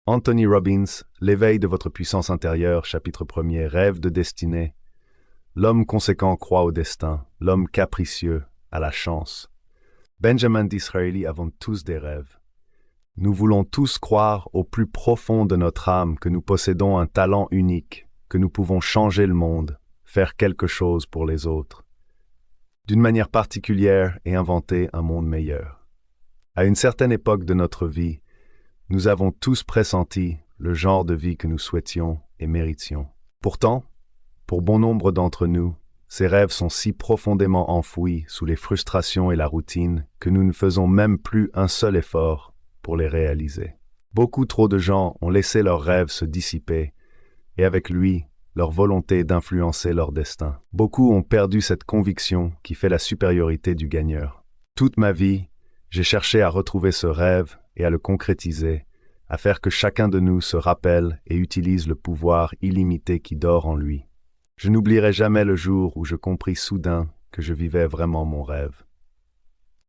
Anthony Robbins, L'éveil de votre puissance intérieure, chapitre 1er, Rêve de destinée. L'homme conséquent croit au destin, l'homme capricieux à la chance. Benjamin Disraeli avons tous des rêves. Nous voulons tous croire au plus profond de notre âme que nous possédons un talent unique, que nous pouvons changer le monde, faire quelque chose pour les autres, d'une manière particulière et inventer un monde meilleur. À une certaine époque de notre vie, nous avons tous pressenti le genre de vie que nous souhaitions et méritions. Pourtant, pour bon nombre d'entre nous, ces rêves sont si profondément enfouis sous les frustrations et la routine que nous ne faisons même plus un seul effort pour les réaliser. Beaucoup trop de gens ont laissé leurs rêves se dissiper et avec lui, leur volonté d'influencer leur destin. Beaucoup ont perdu cette conviction qui fait la supériorité du gagneur. Toute ma vie, j'ai cherché à retrouver ce rêve et à le concrétiser, à faire que chacun de nous se rappelle et utilise le pouvoir illimité qui dort en lui. Je n'oublierai jamais le jour où je compris soudain que je vivais vraiment mon rêve.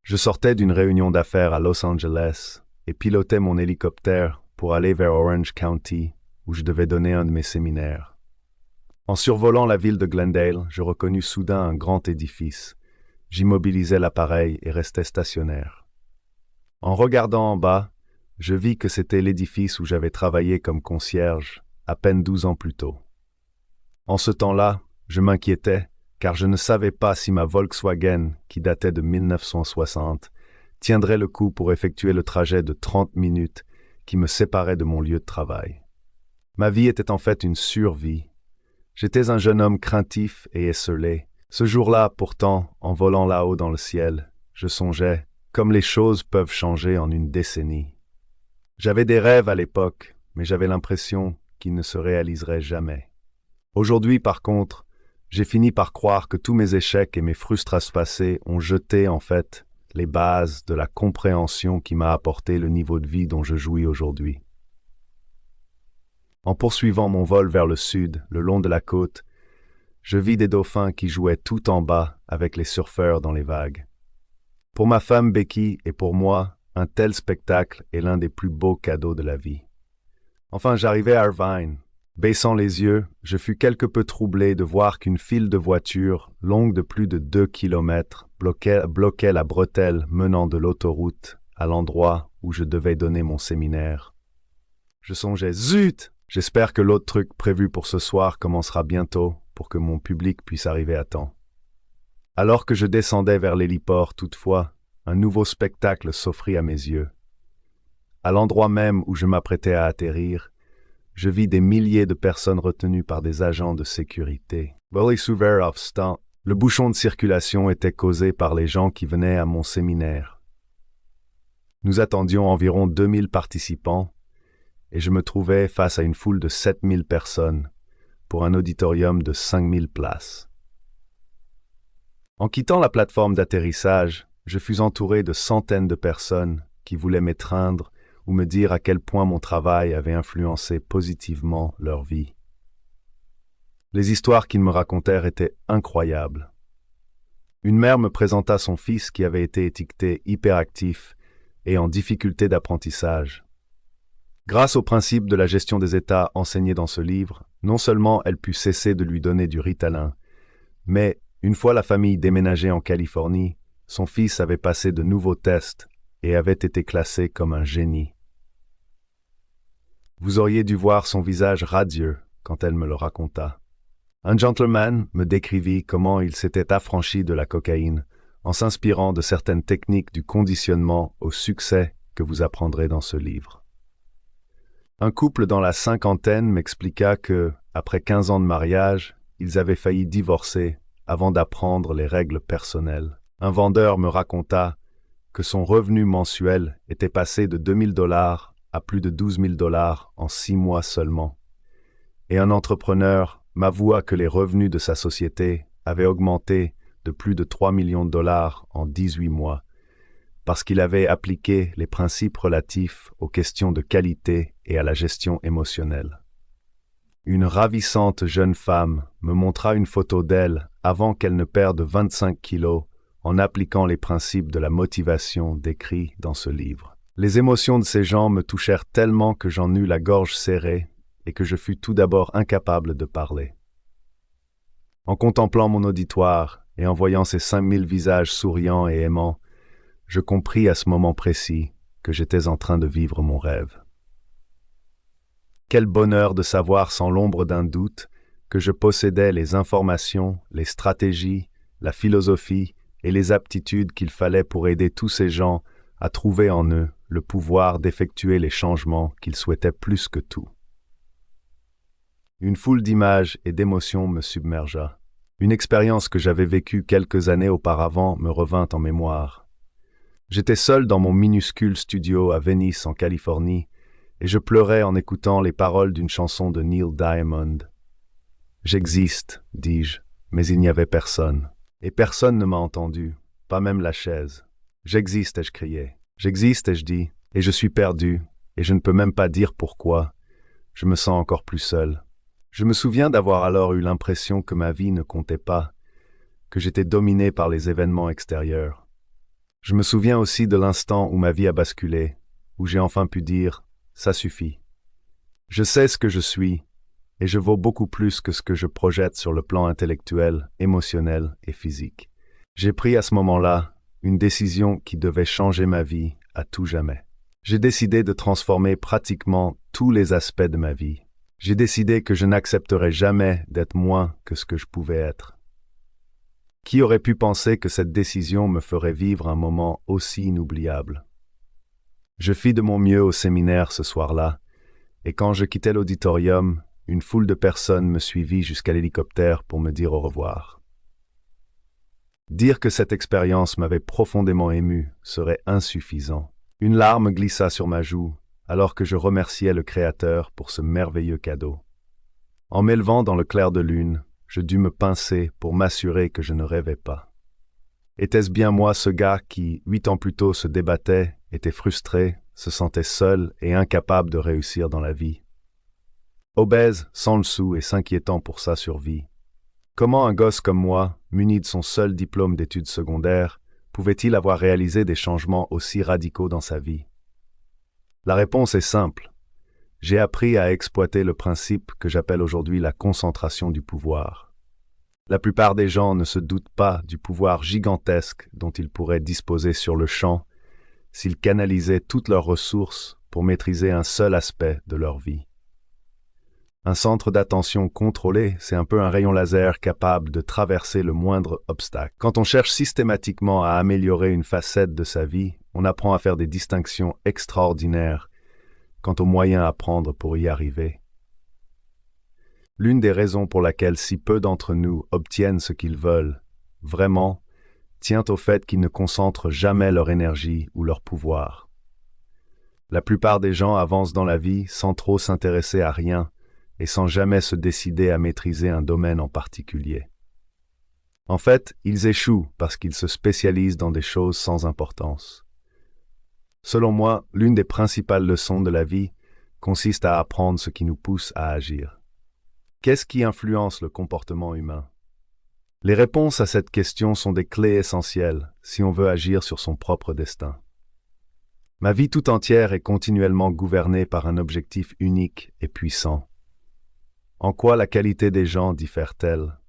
Je sortais d'une réunion d'affaires à Los Angeles et pilotais mon hélicoptère pour aller vers Orange County, où je devais donner un de mes séminaires. En survolant la ville de Glendale, je reconnus soudain un grand édifice. J'immobilisai l'appareil et restai stationnaire. En regardant en bas, je vis que c'était l'édifice où j'avais travaillé comme concierge à peine 12 ans plus tôt. En ce temps-là, je m'inquiétais, car je ne savais pas si ma Volkswagen, qui datait de 1960, tiendrait le coup pour effectuer le trajet de 30 minutes qui me séparait de mon lieu de travail. Ma vie était en fait une survie. J'étais un jeune homme craintif et esseulé. Ce jour-là, pourtant, en volant là-haut dans le ciel, je songeais comme les choses peuvent changer en une décennie. J'avais des rêves à l'époque, mais j'avais l'impression qu'ils ne se réaliseraient jamais. Aujourd'hui, par contre, j'ai fini par croire que tous mes échecs et mes frustrations passées ont jeté, en fait, les bases de la compréhension qui m'a apporté le niveau de vie dont je jouis aujourd'hui. En poursuivant mon vol vers le sud, le long de la côte, je vis des dauphins qui jouaient tout en bas avec les surfeurs dans les vagues. Pour ma femme Becky et pour moi, un tel spectacle est l'un des plus beaux cadeaux de la vie. Enfin, j'arrivai à Irvine. Baissant les yeux, je fus quelque peu troublé de voir qu'une file de voitures, longue de plus de 2 kilomètres, bloquait la bretelle menant de l'autoroute à l'endroit où je devais donner mon séminaire. Je songeais, zut! J'espère que l'autre truc prévu pour ce soir commencera bientôt pour que mon public puisse arriver à temps. Alors que je descendais vers l'héliport, toutefois, un nouveau spectacle s'offrit à mes yeux. À l'endroit même où je m'apprêtais à atterrir, je vis des milliers de personnes retenues par des agents de sécurité. Le bouchon de circulation était causé par les gens qui venaient à mon séminaire. Nous attendions environ 2000 participants et je me trouvais face à une foule de 7000 personnes pour un auditorium de 5000 places. En quittant la plateforme d'atterrissage, je fus entouré de centaines de personnes qui voulaient m'étreindre ou me dire à quel point mon travail avait influencé positivement leur vie. Les histoires qu'ils me racontèrent étaient incroyables. Une mère me présenta son fils qui avait été étiqueté hyperactif et en difficulté d'apprentissage. Grâce au principe de la gestion des états enseigné dans ce livre, non seulement elle put cesser de lui donner du Ritalin, mais, une fois la famille déménagée en Californie, son fils avait passé de nouveaux tests et avait été classé comme un génie. Vous auriez dû voir son visage radieux quand elle me le raconta. Un gentleman me décrivit comment il s'était affranchi de la cocaïne en s'inspirant de certaines techniques du conditionnement au succès que vous apprendrez dans ce livre. Un couple dans la cinquantaine m'expliqua que, après 15 ans de mariage, ils avaient failli divorcer avant d'apprendre les règles personnelles. Un vendeur me raconta que son revenu mensuel était passé de 2000 $ à plus de 12 000 $ en 6 mois seulement. Et un entrepreneur m'avoua que les revenus de sa société avaient augmenté de plus de 3 millions de $ en 18 mois, parce qu'il avait appliqué les principes relatifs aux questions de qualité et à la gestion émotionnelle. Une ravissante jeune femme me montra une photo d'elle avant qu'elle ne perde 25 kilos en appliquant les principes de la motivation décrits dans ce livre. Les émotions de ces gens me touchèrent tellement que j'en eus la gorge serrée et que je fus tout d'abord incapable de parler. En contemplant mon auditoire et en voyant ces 5000 visages souriants et aimants, je compris à ce moment précis que j'étais en train de vivre mon rêve. Quel bonheur de savoir sans l'ombre d'un doute que je possédais les informations, les stratégies, la philosophie et les aptitudes qu'il fallait pour aider tous ces gens à trouver en eux le pouvoir d'effectuer les changements qu'ils souhaitaient plus que tout. Une foule d'images et d'émotions me submergea. Une expérience que j'avais vécue quelques années auparavant me revint en mémoire. J'étais seul dans mon minuscule studio à Venice, en Californie, et je pleurais en écoutant les paroles d'une chanson de Neil Diamond. « J'existe, dis-je, mais il n'y avait personne. Et personne ne m'a entendu, pas même la chaise. J'existe, ai-je crié. J'existe, ai-je dit, et je suis perdu, et je ne peux même pas dire pourquoi. Je me sens encore plus seul. Je me souviens d'avoir alors eu l'impression que ma vie ne comptait pas, que j'étais dominé par les événements extérieurs. Je me souviens aussi de l'instant où ma vie a basculé, où j'ai enfin pu dire « ça suffit ». Je sais ce que je suis, et je vaux beaucoup plus que ce que je projette sur le plan intellectuel, émotionnel et physique. J'ai pris à ce moment-là une décision qui devait changer ma vie à tout jamais. J'ai décidé de transformer pratiquement tous les aspects de ma vie. J'ai décidé que je n'accepterais jamais d'être moins que ce que je pouvais être. Qui aurait pu penser que cette décision me ferait vivre un moment aussi inoubliable? Je fis de mon mieux au séminaire ce soir-là, et quand je quittais l'auditorium, une foule de personnes me suivit jusqu'à l'hélicoptère pour me dire au revoir. Dire que cette expérience m'avait profondément ému serait insuffisant. Une larme glissa sur ma joue, alors que je remerciais le Créateur pour ce merveilleux cadeau. En m'élevant dans le clair de lune, je dus me pincer pour m'assurer que je ne rêvais pas. Était-ce bien moi ce gars qui, 8 ans plus tôt, se débattait, était frustré, se sentait seul et incapable de réussir dans la vie? Obèse, sans le sou et s'inquiétant pour sa survie. Comment un gosse comme moi, muni de son seul diplôme d'études secondaires, pouvait-il avoir réalisé des changements aussi radicaux dans sa vie? La réponse est simple. J'ai appris à exploiter le principe que j'appelle aujourd'hui la concentration du pouvoir. La plupart des gens ne se doutent pas du pouvoir gigantesque dont ils pourraient disposer sur le champ s'ils canalisaient toutes leurs ressources pour maîtriser un seul aspect de leur vie. Un centre d'attention contrôlé, c'est un peu un rayon laser capable de traverser le moindre obstacle. Quand on cherche systématiquement à améliorer une facette de sa vie, on apprend à faire des distinctions extraordinaires quant aux moyens à prendre pour y arriver. L'une des raisons pour laquelle si peu d'entre nous obtiennent ce qu'ils veulent, vraiment, tient au fait qu'ils ne concentrent jamais leur énergie ou leur pouvoir. La plupart des gens avancent dans la vie sans trop s'intéresser à rien et sans jamais se décider à maîtriser un domaine en particulier. En fait, ils échouent parce qu'ils se spécialisent dans des choses sans importance. Selon moi, l'une des principales leçons de la vie consiste à apprendre ce qui nous pousse à agir. Qu'est-ce qui influence le comportement humain? Les réponses à cette question sont des clés essentielles si on veut agir sur son propre destin. Ma vie tout entière est continuellement gouvernée par un objectif unique et puissant. En quoi la qualité des gens diffère-t-elle?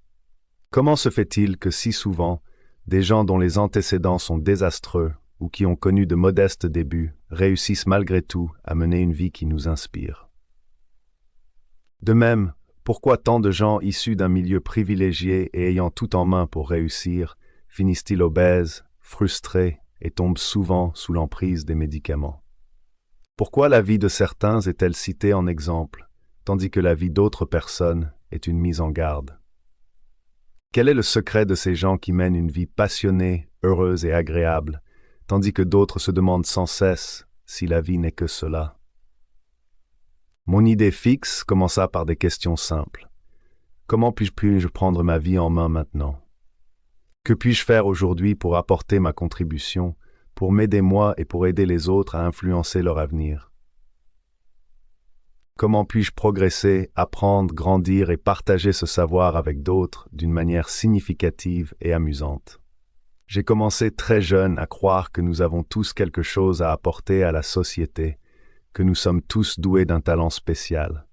Comment se fait-il que si souvent, des gens dont les antécédents sont désastreux ou qui ont connu de modestes débuts réussissent malgré tout à mener une vie qui nous inspire? De même, pourquoi tant de gens issus d'un milieu privilégié et ayant tout en main pour réussir finissent-ils obèses, frustrés et tombent souvent sous l'emprise des médicaments? Pourquoi la vie de certains est-elle citée en exemple, tandis que la vie d'autres personnes est une mise en garde? Quel est le secret de ces gens qui mènent une vie passionnée, heureuse et agréable, tandis que d'autres se demandent sans cesse si la vie n'est que cela? Mon idée fixe commença par des questions simples. Comment puis-je prendre ma vie en main maintenant? Que puis-je faire aujourd'hui pour apporter ma contribution, pour m'aider moi et pour aider les autres à influencer leur avenir? Comment puis-je progresser, apprendre, grandir et partager ce savoir avec d'autres d'une manière significative et amusante? J'ai commencé très jeune à croire que nous avons tous quelque chose à apporter à la société, que nous sommes tous doués d'un talent spécial.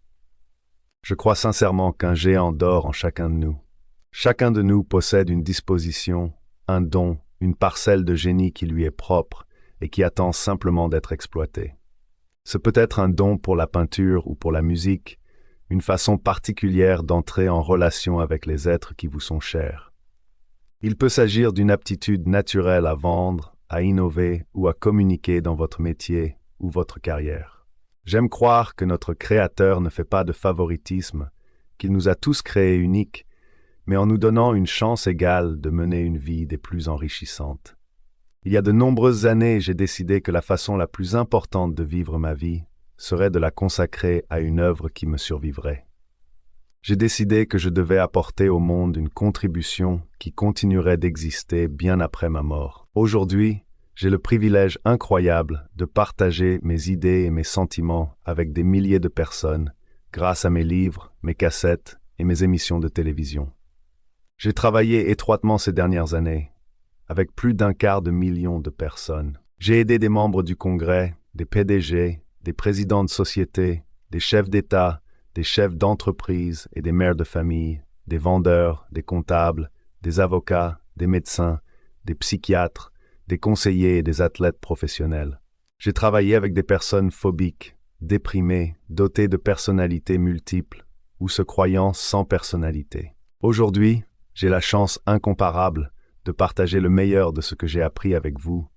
Je crois sincèrement qu'un géant dort en chacun de nous. Chacun de nous possède une disposition, un don, une parcelle de génie qui lui est propre et qui attend simplement d'être exploitée. Ce peut être un don pour la peinture ou pour la musique, une façon particulière d'entrer en relation avec les êtres qui vous sont chers. Il peut s'agir d'une aptitude naturelle à vendre, à innover ou à communiquer dans votre métier ou votre carrière. J'aime croire que notre Créateur ne fait pas de favoritisme, qu'il nous a tous créés uniques, mais en nous donnant une chance égale de mener une vie des plus enrichissantes. Il y a de nombreuses années, j'ai décidé que la façon la plus importante de vivre ma vie serait de la consacrer à une œuvre qui me survivrait. J'ai décidé que je devais apporter au monde une contribution qui continuerait d'exister bien après ma mort. Aujourd'hui, j'ai le privilège incroyable de partager mes idées et mes sentiments avec des milliers de personnes grâce à mes livres, mes cassettes et mes émissions de télévision. J'ai travaillé étroitement ces dernières années avec plus d'250 000 de personnes. J'ai aidé des membres du Congrès, des PDG, des présidents de sociétés, des chefs d'État, des chefs d'entreprise et des mères de famille, des vendeurs, des comptables, des avocats, des médecins, des psychiatres, des conseillers et des athlètes professionnels. J'ai travaillé avec des personnes phobiques, déprimées, dotées de personnalités multiples ou se croyant sans personnalité. Aujourd'hui, j'ai la chance incomparable de partager le meilleur de ce que j'ai appris avec vous.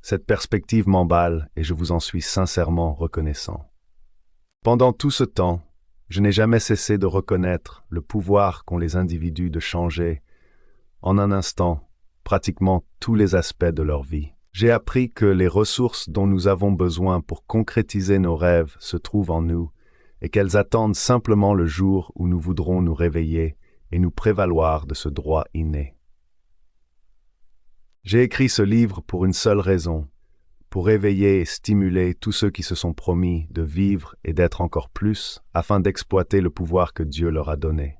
Cette perspective m'emballe et je vous en suis sincèrement reconnaissant. Pendant tout ce temps, je n'ai jamais cessé de reconnaître le pouvoir qu'ont les individus de changer, en un instant, pratiquement tous les aspects de leur vie. J'ai appris que les ressources dont nous avons besoin pour concrétiser nos rêves se trouvent en nous et qu'elles attendent simplement le jour où nous voudrons nous réveiller et nous prévaloir de ce droit inné. J'ai écrit ce livre pour une seule raison, pour réveiller et stimuler tous ceux qui se sont promis de vivre et d'être encore plus, afin d'exploiter le pouvoir que Dieu leur a donné.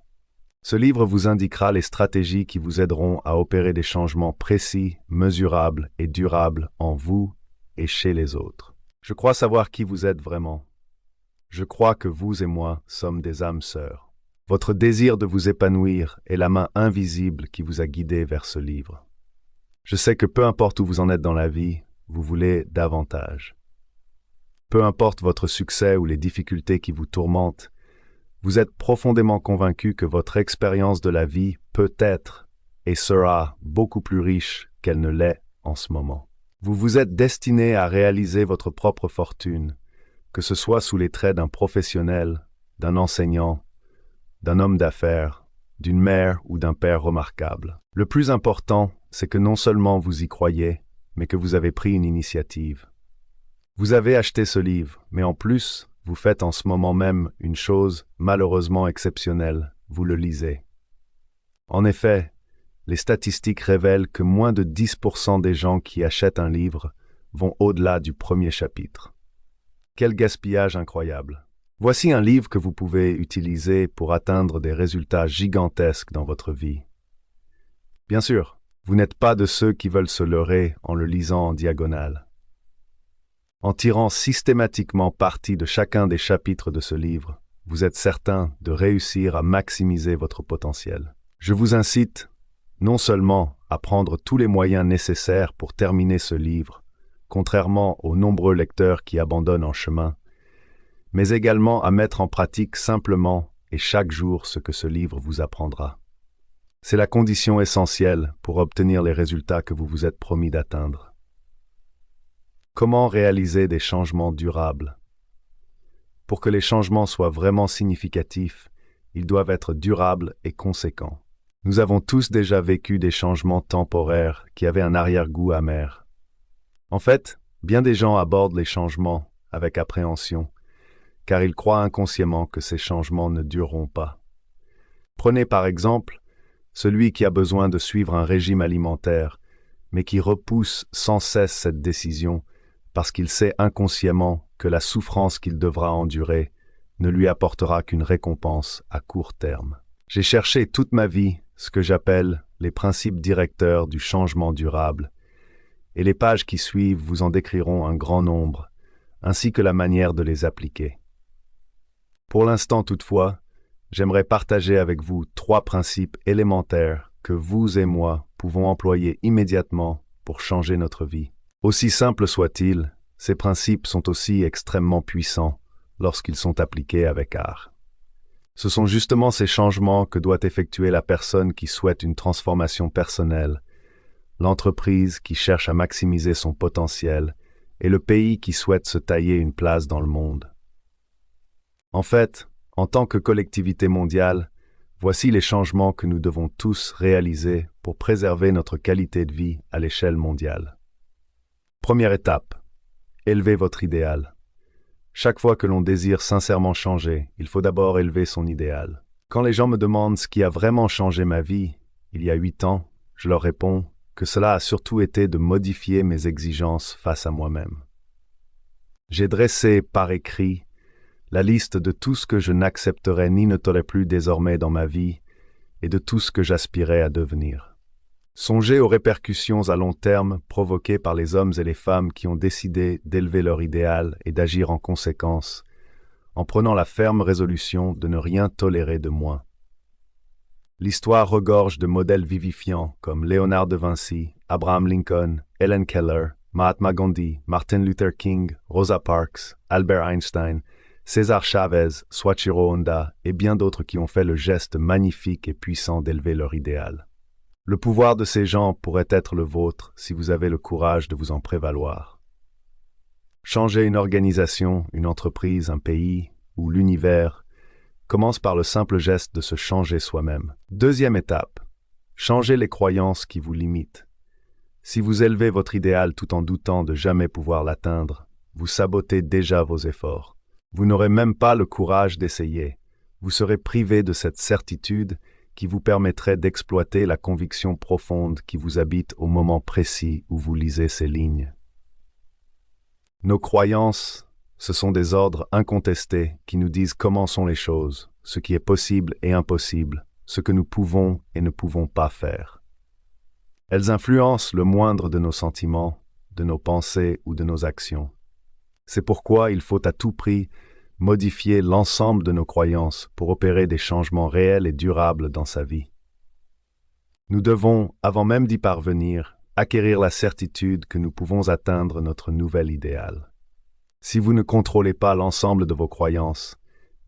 Ce livre vous indiquera les stratégies qui vous aideront à opérer des changements précis, mesurables et durables en vous et chez les autres. Je crois savoir qui vous êtes vraiment. Je crois que vous et moi sommes des âmes sœurs. Votre désir de vous épanouir est la main invisible qui vous a guidé vers ce livre. Je sais que peu importe où vous en êtes dans la vie, vous voulez davantage. Peu importe votre succès ou les difficultés qui vous tourmentent, vous êtes profondément convaincu que votre expérience de la vie peut être et sera beaucoup plus riche qu'elle ne l'est en ce moment. Vous vous êtes destiné à réaliser votre propre fortune, que ce soit sous les traits d'un professionnel, d'un enseignant, d'un homme d'affaires, d'une mère ou d'un père remarquable. Le plus important, c'est que non seulement vous y croyez, mais que vous avez pris une initiative. Vous avez acheté ce livre, mais en plus, vous faites en ce moment même une chose malheureusement exceptionnelle, vous le lisez. En effet, les statistiques révèlent que moins de 10% des gens qui achètent un livre vont au-delà du premier chapitre. Quel gaspillage incroyable! Voici un livre que vous pouvez utiliser pour atteindre des résultats gigantesques dans votre vie. Bien sûr, vous n'êtes pas de ceux qui veulent se leurrer en le lisant en diagonale. En tirant systématiquement parti de chacun des chapitres de ce livre, vous êtes certain de réussir à maximiser votre potentiel. Je vous incite non seulement à prendre tous les moyens nécessaires pour terminer ce livre, contrairement aux nombreux lecteurs qui abandonnent en chemin, mais également à mettre en pratique simplement et chaque jour ce que ce livre vous apprendra. C'est la condition essentielle pour obtenir les résultats que vous vous êtes promis d'atteindre. Comment réaliser des changements durables? Pour que les changements soient vraiment significatifs, ils doivent être durables et conséquents. Nous avons tous déjà vécu des changements temporaires qui avaient un arrière-goût amer. En fait, bien des gens abordent les changements avec appréhension, car ils croient inconsciemment que ces changements ne dureront pas. Prenez par exemple celui qui a besoin de suivre un régime alimentaire, mais qui repousse sans cesse cette décision parce qu'il sait inconsciemment que la souffrance qu'il devra endurer ne lui apportera qu'une récompense à court terme. J'ai cherché toute ma vie ce que j'appelle les principes directeurs du changement durable, et les pages qui suivent vous en décriront un grand nombre, ainsi que la manière de les appliquer. Pour l'instant toutefois, j'aimerais partager avec vous 3 principes élémentaires que vous et moi pouvons employer immédiatement pour changer notre vie. Aussi simples soient-ils, ces principes sont aussi extrêmement puissants lorsqu'ils sont appliqués avec art. Ce sont justement ces changements que doit effectuer la personne qui souhaite une transformation personnelle, l'entreprise qui cherche à maximiser son potentiel et le pays qui souhaite se tailler une place dans le monde. En fait, en tant que collectivité mondiale, voici les changements que nous devons tous réaliser pour préserver notre qualité de vie à l'échelle mondiale. Première étape, élevez votre idéal. Chaque fois que l'on désire sincèrement changer, il faut d'abord élever son idéal. Quand les gens me demandent ce qui a vraiment changé ma vie, il y a 8 ans, je leur réponds que cela a surtout été de modifier mes exigences face à moi-même. J'ai dressé par écrit la liste de tout ce que je n'accepterais ni ne tolérerais plus désormais dans ma vie et de tout ce que j'aspirais à devenir. Songez aux répercussions à long terme provoquées par les hommes et les femmes qui ont décidé d'élever leur idéal et d'agir en conséquence, en prenant la ferme résolution de ne rien tolérer de moins. L'histoire regorge de modèles vivifiants comme Léonard de Vinci, Abraham Lincoln, Helen Keller, Mahatma Gandhi, Martin Luther King, Rosa Parks, Albert Einstein, César Chavez, Soichiro Honda et bien d'autres qui ont fait le geste magnifique et puissant d'élever leur idéal. Le pouvoir de ces gens pourrait être le vôtre si vous avez le courage de vous en prévaloir. Changer une organisation, une entreprise, un pays ou l'univers commence par le simple geste de se changer soi-même. Deuxième étape, changez les croyances qui vous limitent. Si vous élevez votre idéal tout en doutant de jamais pouvoir l'atteindre, vous sabotez déjà vos efforts. Vous n'aurez même pas le courage d'essayer. Vous serez privé de cette certitude qui vous permettrait d'exploiter la conviction profonde qui vous habite au moment précis où vous lisez ces lignes. Nos croyances, ce sont des ordres incontestés qui nous disent comment sont les choses, ce qui est possible et impossible, ce que nous pouvons et ne pouvons pas faire. Elles influencent le moindre de nos sentiments, de nos pensées ou de nos actions. C'est pourquoi il faut à tout prix modifier l'ensemble de nos croyances pour opérer des changements réels et durables dans sa vie. Nous devons, avant même d'y parvenir, acquérir la certitude que nous pouvons atteindre notre nouvel idéal. Si vous ne contrôlez pas l'ensemble de vos croyances,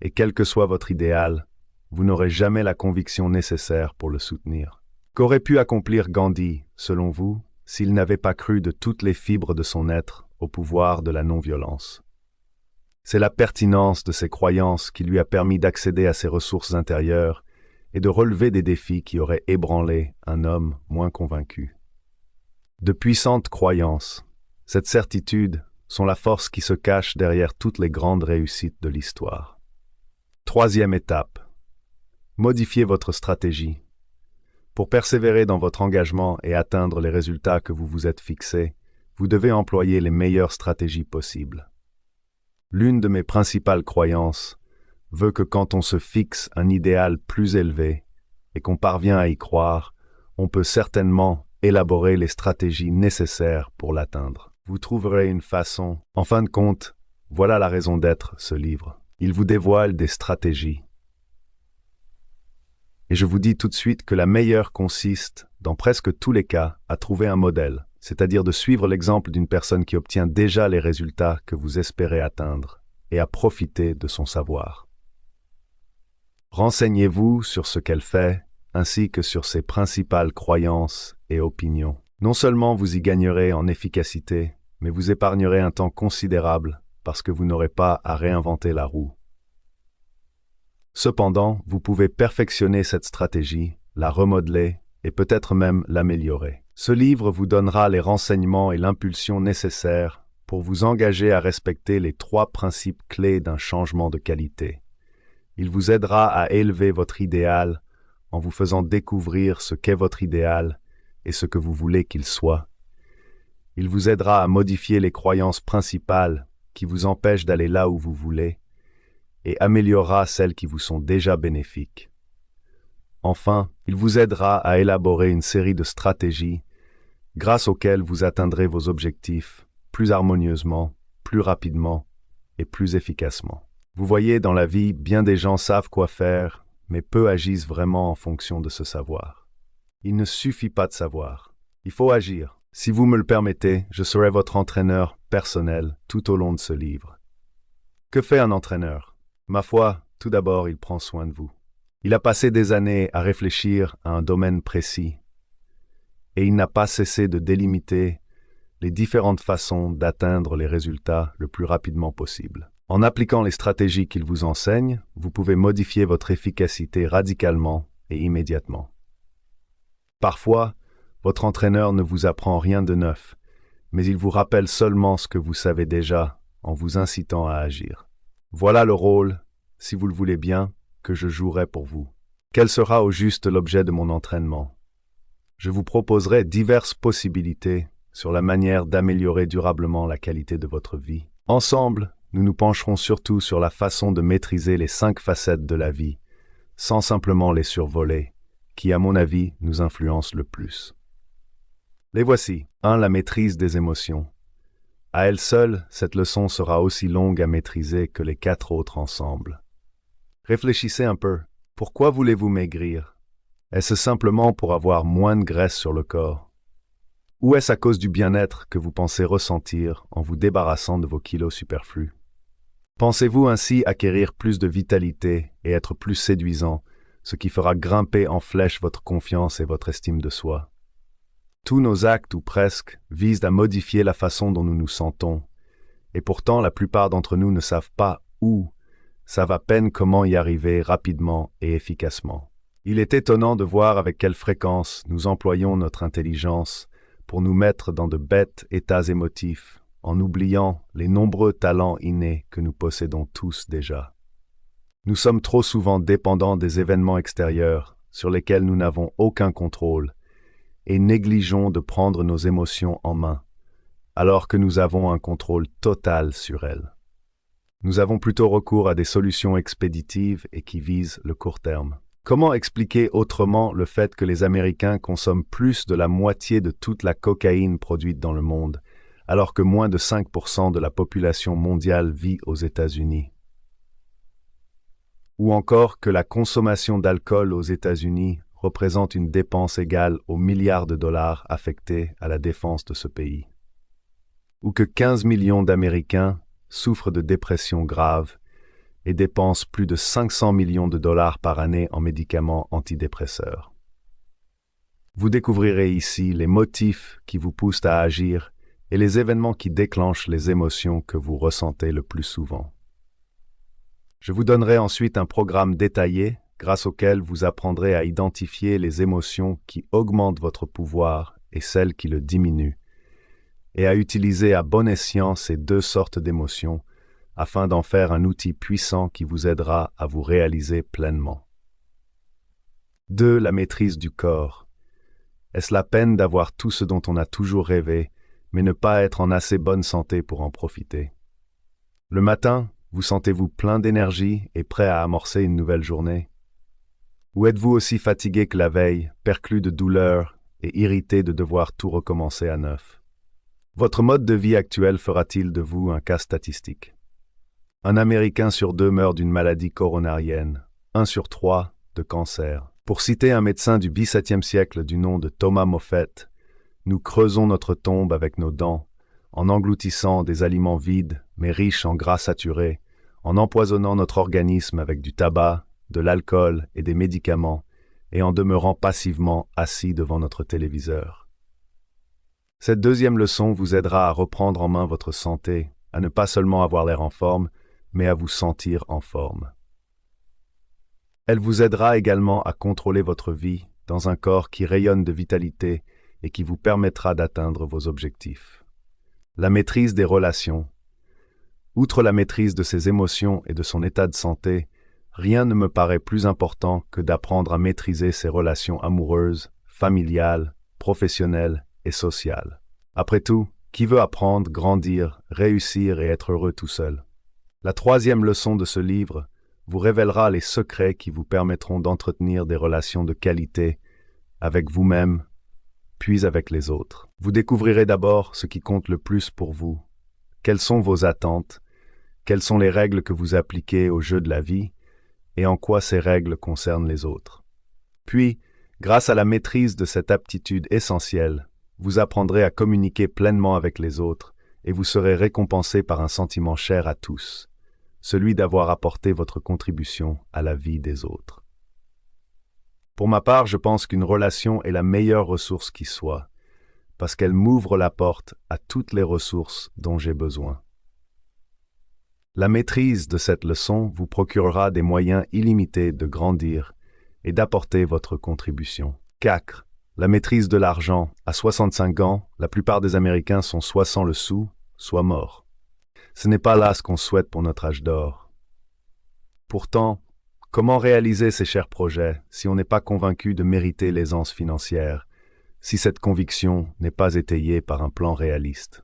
et quel que soit votre idéal, vous n'aurez jamais la conviction nécessaire pour le soutenir. Qu'aurait pu accomplir Gandhi, selon vous, s'il n'avait pas cru de toutes les fibres de son être au pouvoir de la non-violence? C'est la pertinence de ses croyances qui lui a permis d'accéder à ses ressources intérieures et de relever des défis qui auraient ébranlé un homme moins convaincu. De puissantes croyances, cette certitude, sont la force qui se cache derrière toutes les grandes réussites de l'histoire. Troisième étape, modifiez votre stratégie. Pour persévérer dans votre engagement et atteindre les résultats que vous vous êtes fixés, vous devez employer les meilleures stratégies possibles. L'une de mes principales croyances veut que quand on se fixe un idéal plus élevé et qu'on parvient à y croire, on peut certainement élaborer les stratégies nécessaires pour l'atteindre. Vous trouverez une façon. En fin de compte, voilà la raison d'être ce livre. Il vous dévoile des stratégies. Et je vous dis tout de suite que la meilleure consiste, dans presque tous les cas, à trouver un modèle, c'est-à-dire de suivre l'exemple d'une personne qui obtient déjà les résultats que vous espérez atteindre, et à profiter de son savoir. Renseignez-vous sur ce qu'elle fait, ainsi que sur ses principales croyances et opinions. Non seulement vous y gagnerez en efficacité, mais vous épargnerez un temps considérable parce que vous n'aurez pas à réinventer la roue. Cependant, vous pouvez perfectionner cette stratégie, la remodeler et peut-être même l'améliorer. Ce livre vous donnera les renseignements et l'impulsion nécessaires pour vous engager à respecter les 3 principes clés d'un changement de qualité. Il vous aidera à élever votre idéal en vous faisant découvrir ce qu'est votre idéal et ce que vous voulez qu'il soit. Il vous aidera à modifier les croyances principales qui vous empêchent d'aller là où vous voulez et améliorera celles qui vous sont déjà bénéfiques. Enfin, il vous aidera à élaborer une série de stratégies grâce auxquelles vous atteindrez vos objectifs plus harmonieusement, plus rapidement et plus efficacement. Vous voyez, dans la vie, bien des gens savent quoi faire, mais peu agissent vraiment en fonction de ce savoir. Il ne suffit pas de savoir. Il faut agir. Si vous me le permettez, je serai votre entraîneur personnel tout au long de ce livre. Que fait un entraîneur? Ma foi, tout d'abord, il prend soin de vous. Il a passé des années à réfléchir à un domaine précis, et il n'a pas cessé de délimiter les différentes façons d'atteindre les résultats le plus rapidement possible. En appliquant les stratégies qu'il vous enseigne, vous pouvez modifier votre efficacité radicalement et immédiatement. Parfois, votre entraîneur ne vous apprend rien de neuf, mais il vous rappelle seulement ce que vous savez déjà en vous incitant à agir. Voilà le rôle, si vous le voulez bien, que je jouerai pour vous. Quel sera au juste l'objet de mon entraînement? Je vous proposerai diverses possibilités sur la manière d'améliorer durablement la qualité de votre vie. Ensemble, nous nous pencherons surtout sur la façon de maîtriser les 5 facettes de la vie, sans simplement les survoler, qui, à mon avis, nous influencent le plus. Les voici. 1. La maîtrise des émotions. À elle seule, cette leçon sera aussi longue à maîtriser que les 4 autres ensemble. Réfléchissez un peu. Pourquoi voulez-vous maigrir? Est-ce simplement pour avoir moins de graisse sur le corps? Ou est-ce à cause du bien-être que vous pensez ressentir en vous débarrassant de vos kilos superflus? Pensez-vous ainsi acquérir plus de vitalité et être plus séduisant, ce qui fera grimper en flèche votre confiance et votre estime de soi? Tous nos actes, ou presque, visent à modifier la façon dont nous nous sentons, et pourtant la plupart d'entre nous ne savent pas où, savent à peine comment y arriver rapidement et efficacement. Il est étonnant de voir avec quelle fréquence nous employons notre intelligence pour nous mettre dans de bêtes états émotifs, en oubliant les nombreux talents innés que nous possédons tous déjà. Nous sommes trop souvent dépendants des événements extérieurs sur lesquels nous n'avons aucun contrôle et négligeons de prendre nos émotions en main, alors que nous avons un contrôle total sur elles. Nous avons plutôt recours à des solutions expéditives et qui visent le court terme. Comment expliquer autrement le fait que les Américains consomment plus de la moitié de toute la cocaïne produite dans le monde, alors que moins de 5% de la population mondiale vit aux États-Unis? Ou encore que la consommation d'alcool aux États-Unis représente une dépense égale aux milliards de dollars affectés à la défense de ce pays? Ou que 15 millions d'Américains souffrent de dépression grave et dépensent plus de 500 millions de dollars par année en médicaments antidépresseurs? Vous découvrirez ici les motifs qui vous poussent à agir et les événements qui déclenchent les émotions que vous ressentez le plus souvent. Je vous donnerai ensuite un programme détaillé grâce auquel vous apprendrez à identifier les émotions qui augmentent votre pouvoir et celles qui le diminuent, et à utiliser à bon escient ces 2 sortes d'émotions afin d'en faire un outil puissant qui vous aidera à vous réaliser pleinement. 2. La maîtrise du corps. Est-ce la peine d'avoir tout ce dont on a toujours rêvé, mais ne pas être en assez bonne santé pour en profiter? Le matin, vous sentez-vous plein d'énergie et prêt à amorcer une nouvelle journée? Ou êtes-vous aussi fatigué que la veille, perclus de douleurs et irrité de devoir tout recommencer à neuf? Votre mode de vie actuel fera-t-il de vous un cas statistique? Un Américain sur 2 meurt d'une maladie coronarienne, 1 sur 3 de cancer. Pour citer un médecin du XVIIe siècle du nom de Thomas Moffett, nous creusons notre tombe avec nos dents, en engloutissant des aliments vides mais riches en gras saturés, en empoisonnant notre organisme avec du tabac, de l'alcool et des médicaments, et en demeurant passivement assis devant notre téléviseur. Cette 2e leçon vous aidera à reprendre en main votre santé, à ne pas seulement avoir l'air en forme, mais à vous sentir en forme. Elle vous aidera également à contrôler votre vie dans un corps qui rayonne de vitalité et qui vous permettra d'atteindre vos objectifs. La maîtrise des relations. Outre la maîtrise de ses émotions et de son état de santé, rien ne me paraît plus important que d'apprendre à maîtriser ses relations amoureuses, familiales, professionnelles et sociales. Après tout, qui veut apprendre, grandir, réussir et être heureux tout seul? La 3e leçon de ce livre vous révélera les secrets qui vous permettront d'entretenir des relations de qualité avec vous-même, puis avec les autres. Vous découvrirez d'abord ce qui compte le plus pour vous. Quelles sont vos attentes? Quelles sont les règles que vous appliquez au jeu de la vie? Et en quoi ces règles concernent les autres? Puis, grâce à la maîtrise de cette aptitude essentielle, vous apprendrez à communiquer pleinement avec les autres et vous serez récompensé par un sentiment cher à tous, celui d'avoir apporté votre contribution à la vie des autres. Pour ma part, je pense qu'une relation est la meilleure ressource qui soit, parce qu'elle m'ouvre la porte à toutes les ressources dont j'ai besoin. La maîtrise de cette leçon vous procurera des moyens illimités de grandir et d'apporter votre contribution. 4. La maîtrise de l'argent. À 65 ans, la plupart des Américains sont soit sans le sou, soit morts. Ce n'est pas là ce qu'on souhaite pour notre âge d'or. Pourtant, comment réaliser ces chers projets si on n'est pas convaincu de mériter l'aisance financière, si cette conviction n'est pas étayée par un plan réaliste?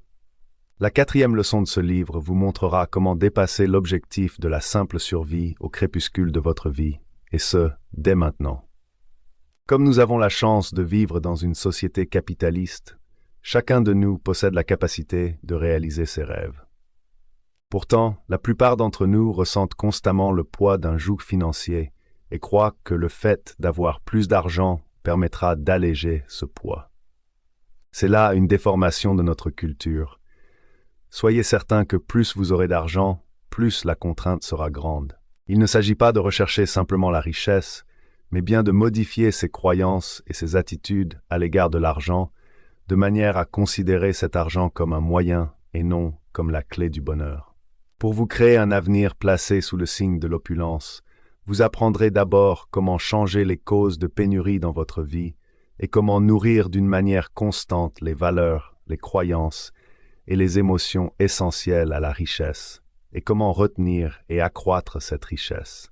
La 4e leçon de ce livre vous montrera comment dépasser l'objectif de la simple survie au crépuscule de votre vie, et ce, dès maintenant. Comme nous avons la chance de vivre dans une société capitaliste, chacun de nous possède la capacité de réaliser ses rêves. Pourtant, la plupart d'entre nous ressentent constamment le poids d'un joug financier et croient que le fait d'avoir plus d'argent permettra d'alléger ce poids. C'est là une déformation de notre culture. Soyez certain que plus vous aurez d'argent, plus la contrainte sera grande. Il ne s'agit pas de rechercher simplement la richesse, mais bien de modifier ses croyances et ses attitudes à l'égard de l'argent, de manière à considérer cet argent comme un moyen et non comme la clé du bonheur. Pour vous créer un avenir placé sous le signe de l'opulence, vous apprendrez d'abord comment changer les causes de pénurie dans votre vie et comment nourrir d'une manière constante les valeurs, les croyances et les émotions essentielles à la richesse, et comment retenir et accroître cette richesse.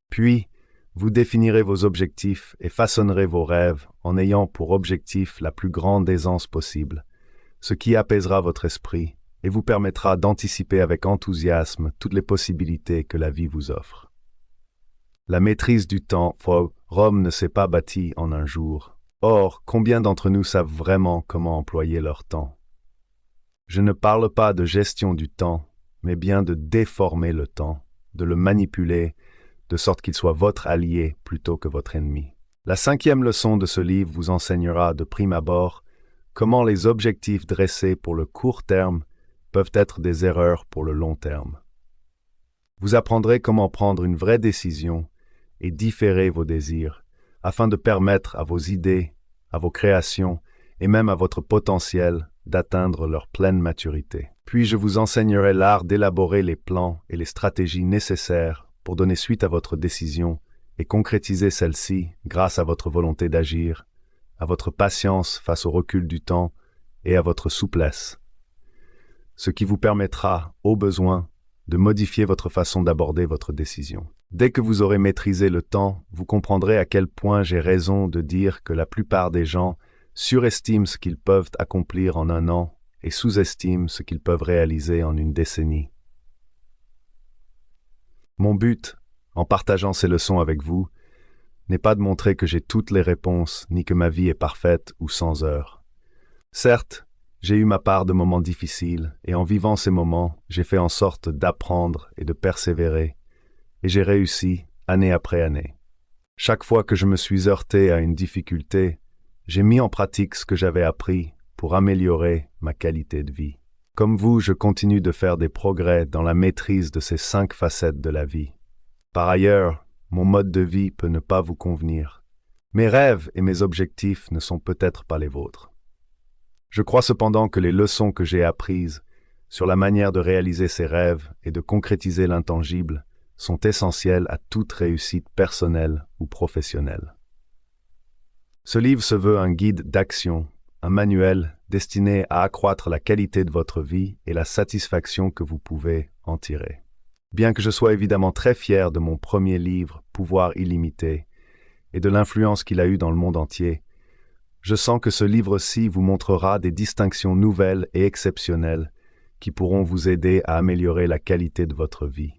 Puis, vous définirez vos objectifs et façonnerez vos rêves en ayant pour objectif la plus grande aisance possible, ce qui apaisera votre esprit et vous permettra d'anticiper avec enthousiasme toutes les possibilités que la vie vous offre. La maîtrise du temps, Rome ne s'est pas bâtie en un jour. Or, combien d'entre nous savent vraiment comment employer leur temps? Je ne parle pas de gestion du temps, mais bien de déformer le temps, de le manipuler, de sorte qu'il soit votre allié plutôt que votre ennemi. La 5e leçon de ce livre vous enseignera de prime abord comment les objectifs dressés pour le court terme peuvent être des erreurs pour le long terme. Vous apprendrez comment prendre une vraie décision et différer vos désirs, afin de permettre à vos idées, à vos créations et même à votre potentiel d'atteindre leur pleine maturité. Puis je vous enseignerai l'art d'élaborer les plans et les stratégies nécessaires pour donner suite à votre décision et concrétiser celle-ci grâce à votre volonté d'agir, à votre patience face au recul du temps et à votre souplesse. Ce qui vous permettra, au besoin, de modifier votre façon d'aborder votre décision. Dès que vous aurez maîtrisé le temps, vous comprendrez à quel point j'ai raison de dire que la plupart des gens surestiment ce qu'ils peuvent accomplir en un an et sous-estiment ce qu'ils peuvent réaliser en une décennie. Mon but, en partageant ces leçons avec vous, n'est pas de montrer que j'ai toutes les réponses ni que ma vie est parfaite ou sans heurts. Certes, j'ai eu ma part de moments difficiles et en vivant ces moments, j'ai fait en sorte d'apprendre et de persévérer et j'ai réussi année après année. Chaque fois que je me suis heurté à une difficulté, j'ai mis en pratique ce que j'avais appris pour améliorer ma qualité de vie. Comme vous, je continue de faire des progrès dans la maîtrise de ces 5 facettes de la vie. Par ailleurs, mon mode de vie peut ne pas vous convenir. Mes rêves et mes objectifs ne sont peut-être pas les vôtres. Je crois cependant que les leçons que j'ai apprises sur la manière de réaliser ses rêves et de concrétiser l'intangible sont essentielles à toute réussite personnelle ou professionnelle. Ce livre se veut un guide d'action, un manuel destiné à accroître la qualité de votre vie et la satisfaction que vous pouvez en tirer. Bien que je sois évidemment très fier de mon premier livre, Pouvoir illimité, et de l'influence qu'il a eue dans le monde entier, je sens que ce livre-ci vous montrera des distinctions nouvelles et exceptionnelles qui pourront vous aider à améliorer la qualité de votre vie.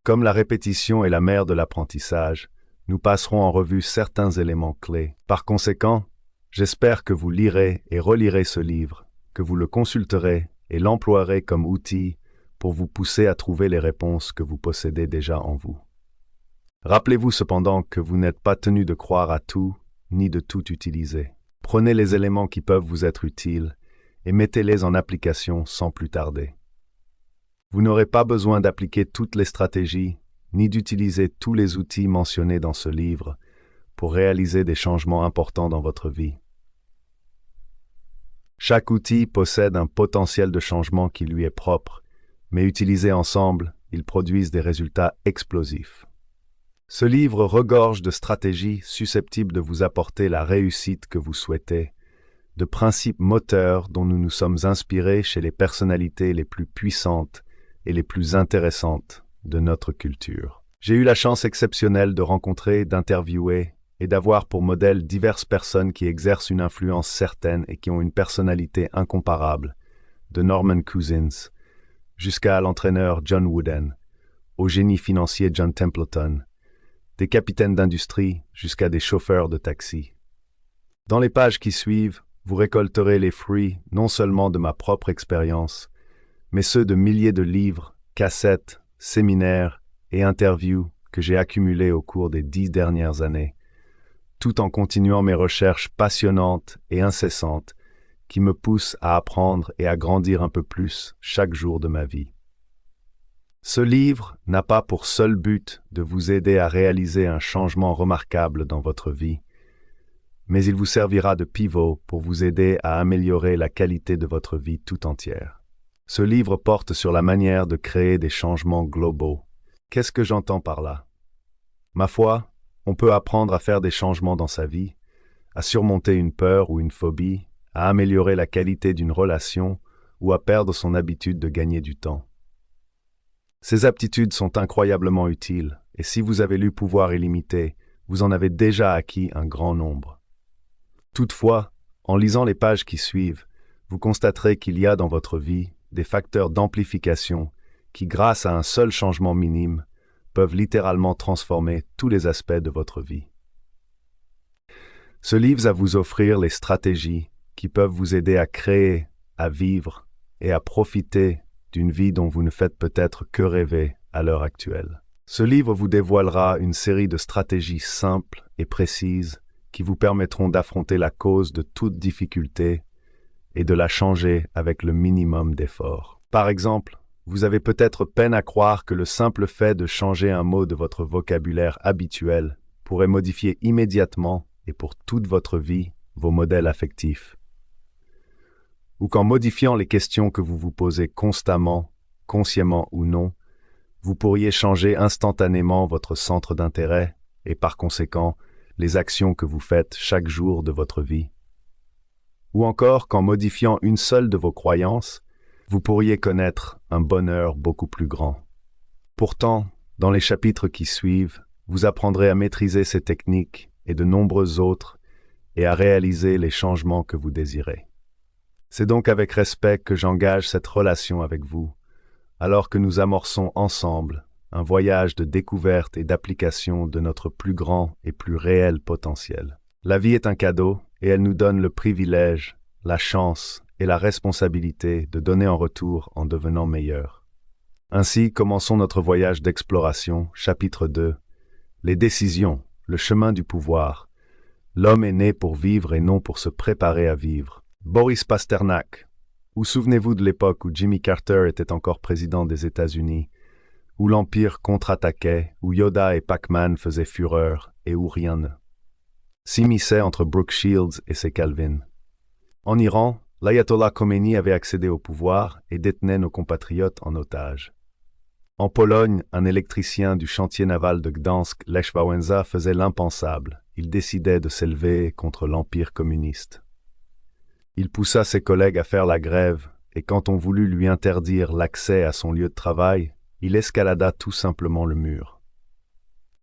Comme la répétition est la mère de l'apprentissage, nous passerons en revue certains éléments clés. Par conséquent, j'espère que vous lirez et relirez ce livre, que vous le consulterez et l'emploierez comme outil pour vous pousser à trouver les réponses que vous possédez déjà en vous. Rappelez-vous cependant que vous n'êtes pas tenu de croire à tout, ni de tout utiliser. Prenez les éléments qui peuvent vous être utiles et mettez-les en application sans plus tarder. Vous n'aurez pas besoin d'appliquer toutes les stratégies, ni d'utiliser tous les outils mentionnés dans ce livre pour réaliser des changements importants dans votre vie. Chaque outil possède un potentiel de changement qui lui est propre, mais utilisés ensemble, ils produisent des résultats explosifs. Ce livre regorge de stratégies susceptibles de vous apporter la réussite que vous souhaitez, de principes moteurs dont nous nous sommes inspirés chez les personnalités les plus puissantes et les plus intéressantes de notre culture. J'ai eu la chance exceptionnelle de rencontrer, d'interviewer et d'avoir pour modèle diverses personnes qui exercent une influence certaine et qui ont une personnalité incomparable, de Norman Cousins jusqu'à l'entraîneur John Wooden, au génie financier John Templeton, des capitaines d'industrie jusqu'à des chauffeurs de taxi. Dans les pages qui suivent, vous récolterez les fruits non seulement de ma propre expérience, mais ceux de milliers de livres, cassettes, séminaires et interviews que j'ai accumulés au cours des 10 dernières années, tout en continuant mes recherches passionnantes et incessantes qui me poussent à apprendre et à grandir un peu plus chaque jour de ma vie. Ce livre n'a pas pour seul but de vous aider à réaliser un changement remarquable dans votre vie, mais il vous servira de pivot pour vous aider à améliorer la qualité de votre vie tout entière. Ce livre porte sur la manière de créer des changements globaux. Qu'est-ce que j'entends par là? Ma foi, on peut apprendre à faire des changements dans sa vie, à surmonter une peur ou une phobie, à améliorer la qualité d'une relation ou à perdre son habitude de gagner du temps. Ces aptitudes sont incroyablement utiles, et si vous avez lu Pouvoir illimité, vous en avez déjà acquis un grand nombre. Toutefois, en lisant les pages qui suivent, vous constaterez qu'il y a dans votre vie des facteurs d'amplification qui, grâce à un seul changement minime, peuvent littéralement transformer tous les aspects de votre vie. Ce livre va vous offrir les stratégies qui peuvent vous aider à créer, à vivre et à profiter d'une vie dont vous ne faites peut-être que rêver à l'heure actuelle. Ce livre vous dévoilera une série de stratégies simples et précises qui vous permettront d'affronter la cause de toute difficulté et de la changer avec le minimum d'efforts. Par exemple, vous avez peut-être peine à croire que le simple fait de changer un mot de votre vocabulaire habituel pourrait modifier immédiatement et pour toute votre vie vos modèles affectifs. Ou qu'en modifiant les questions que vous vous posez constamment, consciemment ou non, vous pourriez changer instantanément votre centre d'intérêt et par conséquent les actions que vous faites chaque jour de votre vie. Ou encore qu'en modifiant une seule de vos croyances, vous pourriez connaître un bonheur beaucoup plus grand. Pourtant, dans les chapitres qui suivent, vous apprendrez à maîtriser ces techniques et de nombreuses autres et à réaliser les changements que vous désirez. C'est donc avec respect que j'engage cette relation avec vous, alors que nous amorçons ensemble un voyage de découverte et d'application de notre plus grand et plus réel potentiel. La vie est un cadeau et elle nous donne le privilège, la chance et la responsabilité de donner en retour en devenant meilleurs. Ainsi, commençons notre voyage d'exploration, chapitre 2, les décisions, le chemin du pouvoir. L'homme est né pour vivre et non pour se préparer à vivre. Boris Pasternak. Ou souvenez-vous de l'époque où Jimmy Carter était encore président des États-Unis, où l'Empire contre-attaquait, où Yoda et Pac-Man faisaient fureur et où rien ne s'immisçait entre Brooke Shields et ses Calvin. En Iran, l'ayatollah Khomeini avait accédé au pouvoir et détenait nos compatriotes en otage. En Pologne, un électricien du chantier naval de Gdansk, Lech Wałęsa, faisait l'impensable. Il décidait de s'élever contre l'Empire communiste. Il poussa ses collègues à faire la grève, et quand on voulut lui interdire l'accès à son lieu de travail, il escalada tout simplement le mur.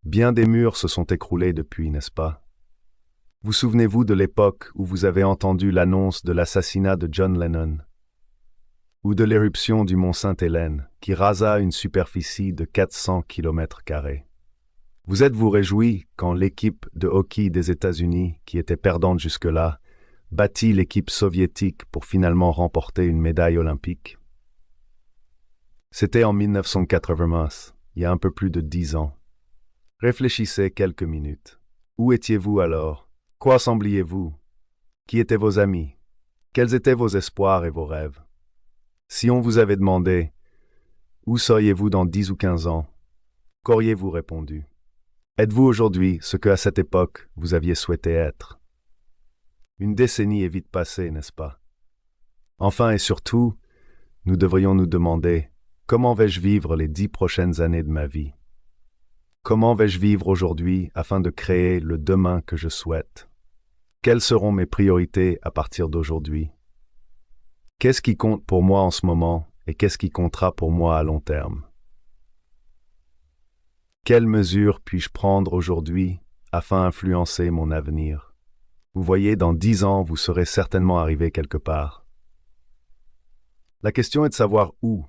Bien des murs se sont écroulés depuis, n'est-ce pas? Vous souvenez-vous de l'époque où vous avez entendu l'annonce de l'assassinat de John Lennon? ou de l'éruption du mont Sainte-Hélène qui rasa une superficie de 400 km². Vous êtes-vous réjoui quand l'équipe de hockey des États-Unis, qui était perdante jusque-là, battit l'équipe soviétique pour finalement remporter une médaille olympique? C'était en 1980, il y a un peu plus de 10 ans. Réfléchissez quelques minutes. Où étiez-vous alors? Quoi sembliez-vous? Qui étaient vos amis? Quels étaient vos espoirs et vos rêves? Si on vous avait demandé « Où seriez-vous dans 10 ou 15 ans ?» qu'auriez-vous répondu? Êtes-vous aujourd'hui ce que à cette époque vous aviez souhaité être? Une décennie est vite passée, n'est-ce pas? Enfin et surtout, nous devrions nous demander « Comment vais-je vivre les 10 prochaines années de ma vie? Comment vais-je vivre aujourd'hui afin de créer le demain que je souhaite? Quelles seront mes priorités à partir d'aujourd'hui? Qu'est-ce qui compte pour moi en ce moment et qu'est-ce qui comptera pour moi à long terme? Quelles mesures puis-je prendre aujourd'hui afin d'influencer mon avenir? Vous voyez, dans 10 ans, vous serez certainement arrivé quelque part. La question est de savoir où